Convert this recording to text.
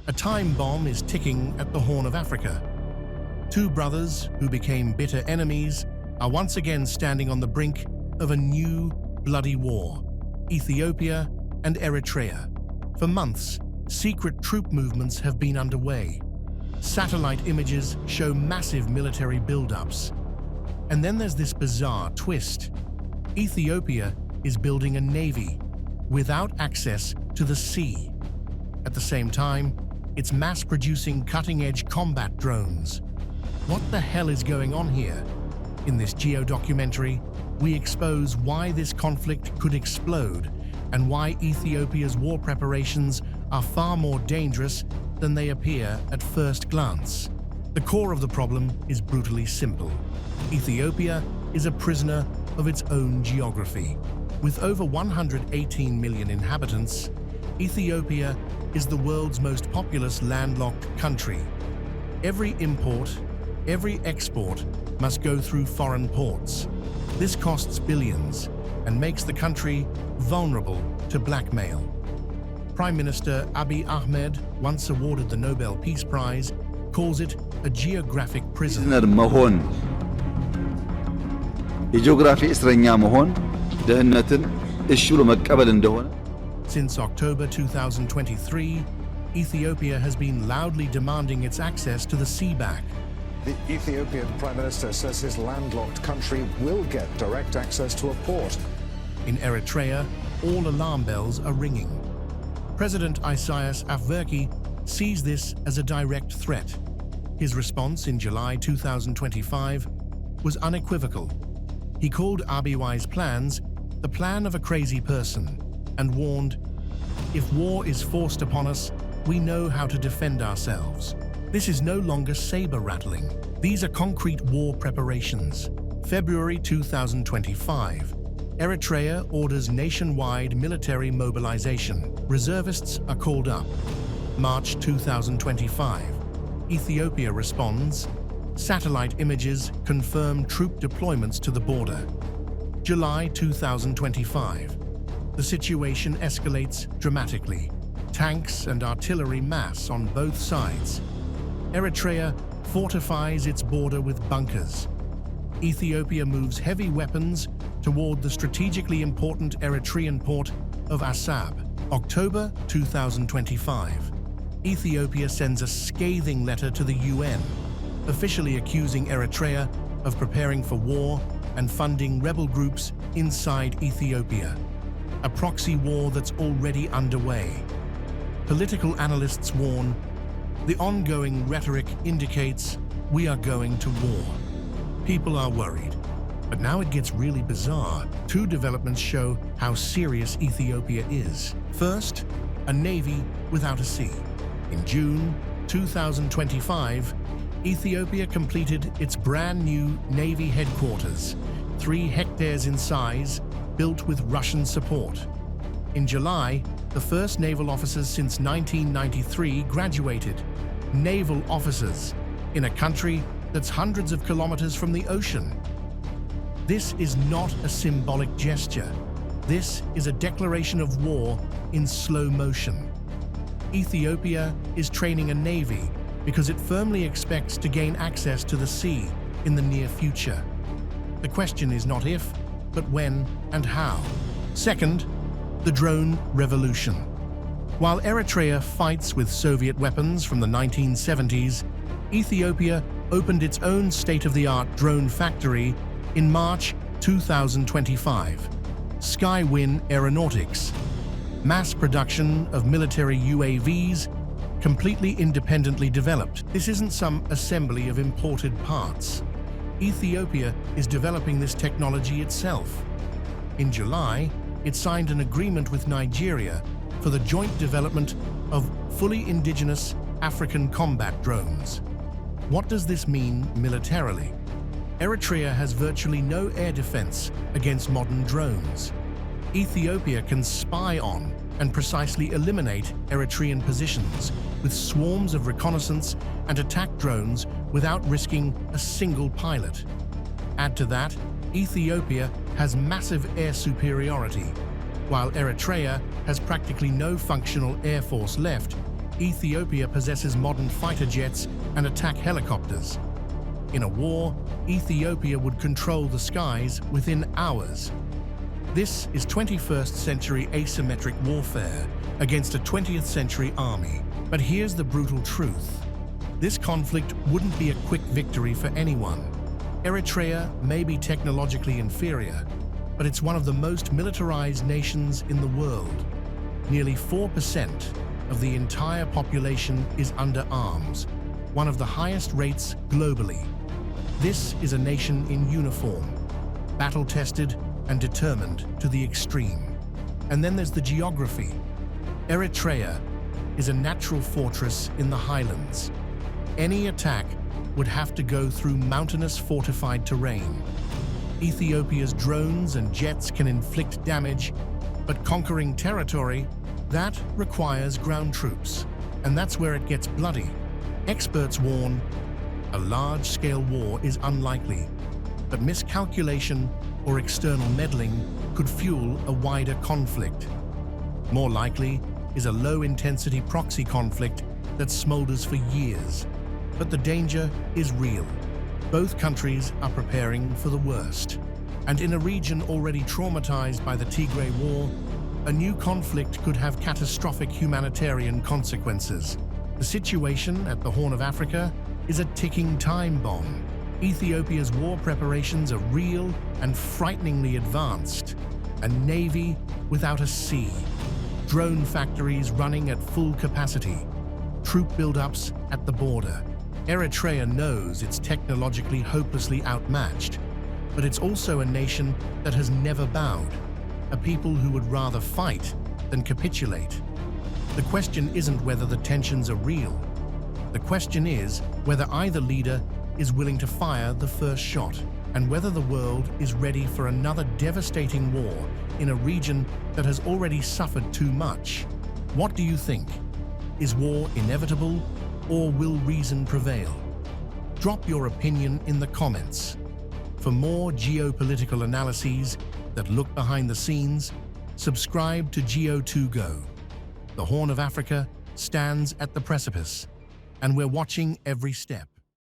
A time bomb is ticking at the Horn of Africa. Two brothers who became bitter enemies are once again standing on the brink of a new, bloody war, Ethiopia and Eritrea. For months, secret troop movements have been underway. Satellite images show massive military buildups. And then there's this bizarre twist. Ethiopia is building a navy without access to the sea. At the same time, it's mass-producing cutting-edge combat drones. What the hell is going on here? In this geo-documentary, we expose why this conflict could explode and why Ethiopia's war preparations are far more dangerous than they appear at first glance. The core of the problem is brutally simple. Ethiopia is a prisoner of its own geography. With over 118 million inhabitants, Ethiopia is the world's most populous landlocked country. Every import, every export must go through foreign ports. This costs billions and makes the country vulnerable to blackmail. Prime Minister Abiy Ahmed, once awarded the Nobel Peace Prize, calls it a geographic prison. መሆን የጂኦግራፊ እስረኛ መሆን ደህንነትን እሺ ብሎ መቀበል እንደሆነ. Since October 2023, Ethiopia has been loudly demanding its access to the seaback. The Ethiopian Prime Minister says his landlocked country will get direct access to a port. In Eritrea, all alarm bells are ringing. President Isaias Afwerki sees this as a direct threat. His response in July 2025 was unequivocal. He called Abiy's plans the plan of a crazy person and warned, "If war is forced upon us, we know how to defend ourselves." This is no longer saber-rattling. These are concrete war preparations. February 2025. Eritrea orders nationwide military mobilization. Reservists are called up. March 2025. Ethiopia responds. Satellite images confirm troop deployments to the border. July 2025. The situation escalates dramatically. Tanks and artillery mass on both sides. Eritrea fortifies its border with bunkers. Ethiopia moves heavy weapons toward the strategically important Eritrean port of Assab. October 2025. Ethiopia sends a scathing letter to the UN, officially accusing Eritrea of preparing for war and funding rebel groups inside Ethiopia. A proxy war that's already underway. Political analysts warn, the ongoing rhetoric indicates we are going to war. People are worried. But now it gets really bizarre. Two developments show how serious Ethiopia is. First, a navy without a sea. In June 2025, Ethiopia completed its brand new navy headquarters, 3 hectares in size, built with Russian support. In July, the first naval officers since 1993 graduated. Naval officers in a country that's hundreds of kilometers from the ocean. This is not a symbolic gesture. This is a declaration of war in slow motion. Ethiopia is training a navy because it firmly expects to gain access to the sea in the near future. The question is not if, but when and how. Second, the drone revolution. While Eritrea fights with Soviet weapons from the 1970s, Ethiopia opened its own state-of-the-art drone factory in March 2025. Skywin Aeronautics. Mass production of military UAVs, completely independently developed. This isn't some assembly of imported parts. Ethiopia is developing this technology itself. In July, it signed an agreement with Nigeria for the joint development of fully indigenous African combat drones. What does this mean militarily? Eritrea has virtually no air defense against modern drones. Ethiopia can spy on and precisely eliminate Eritrean positions with swarms of reconnaissance and attack drones without risking a single pilot. Add to that, Ethiopia has massive air superiority. While Eritrea has practically no functional air force left, Ethiopia possesses modern fighter jets and attack helicopters. In a war, Ethiopia would control the skies within hours. This is 21st century asymmetric warfare against a 20th century army. But here's the brutal truth. This conflict wouldn't be a quick victory for anyone. Eritrea may be technologically inferior, but it's one of the most militarized nations in the world. Nearly 4% of the entire population is under arms, one of the highest rates globally. This is a nation in uniform, battle-tested and determined to the extreme. And then there's the geography. Eritrea is a natural fortress in the highlands. Any attack would have to go through mountainous fortified terrain. Ethiopia's drones and jets can inflict damage, but conquering territory, that requires ground troops. And that's where it gets bloody. Experts warn, a large-scale war is unlikely, but miscalculation or external meddling could fuel a wider conflict. More likely is a low-intensity proxy conflict that smolders for years. But the danger is real. Both countries are preparing for the worst. And in a region already traumatized by the Tigray War, a new conflict could have catastrophic humanitarian consequences. The situation at the Horn of Africa is a ticking time bomb. Ethiopia's war preparations are real and frighteningly advanced. A navy without a sea. Drone factories running at full capacity. Troop buildups at the border. Eritrea knows it's technologically hopelessly outmatched, but it's also a nation that has never bowed, a people who would rather fight than capitulate. The question isn't whether the tensions are real. The question is whether either leader is willing to fire the first shot, and whether the world is ready for another devastating war in a region that has already suffered too much. What do you think? Is war inevitable, or will reason prevail? Drop your opinion in the comments. For more geopolitical analyses that look behind the scenes, subscribe to Geo2Go. The Horn of Africa stands at the precipice, and we're watching every step.